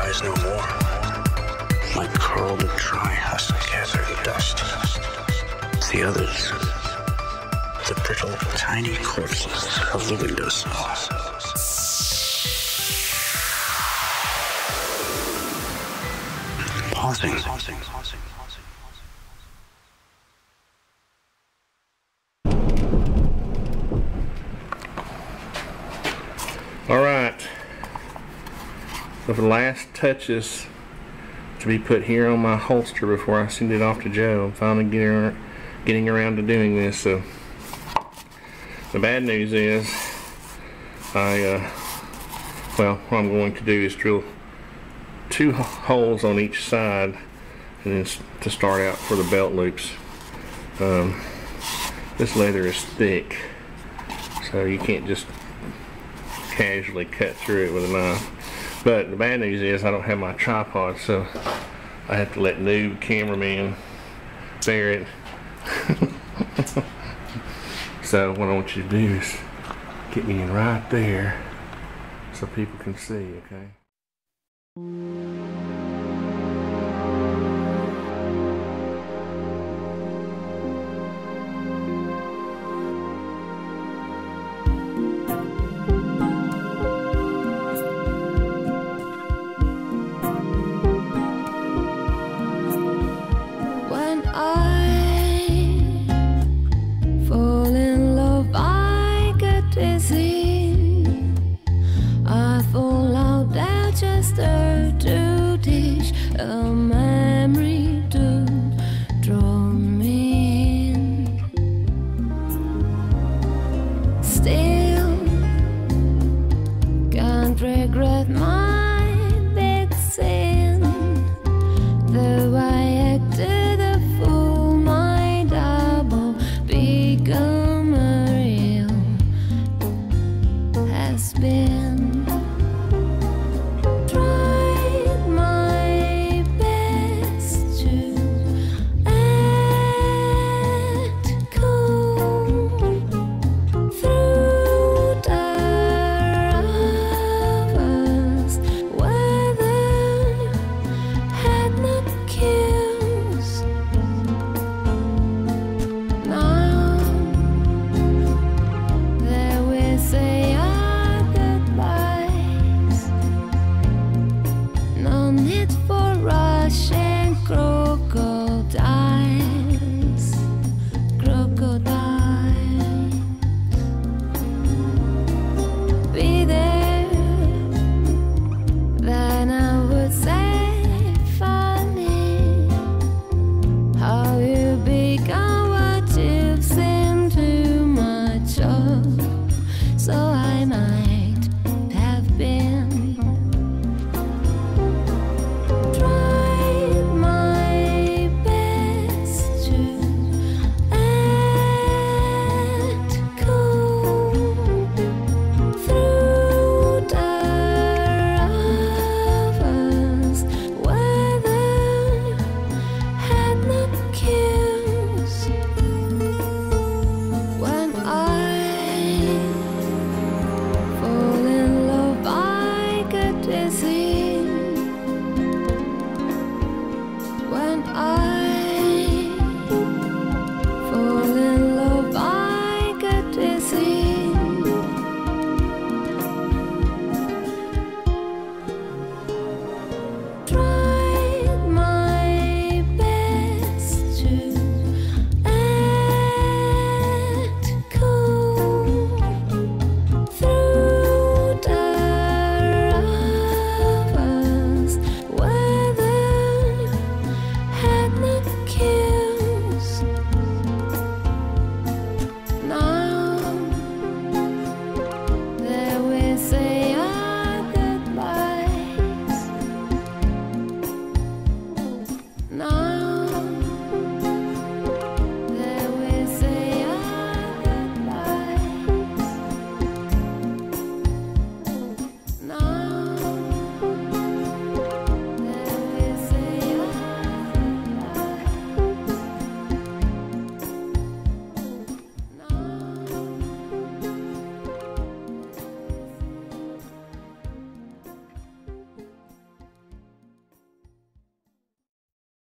rise no more, like curled and dry husks gathered dust. The others, the brittle, tiny corpses of the windowsills. Pausing. All right. So for the last touches to be put here on my holster before I send it off to Joe, I'm finally getting around to doing this. So the bad news is well, what I'm going to do is drill 2 holes on each side, and then to start out for the belt loops. This leather is thick, so you can't just casually cut through it with a knife. But the bad news is I don't have my tripod, so I have to let noob cameraman bear it. So what I want you to do is get me in right there so people can see, okay? Regret my big sin, though I acted a fool, my double become a real has been. Tried my best to act cool through rushing.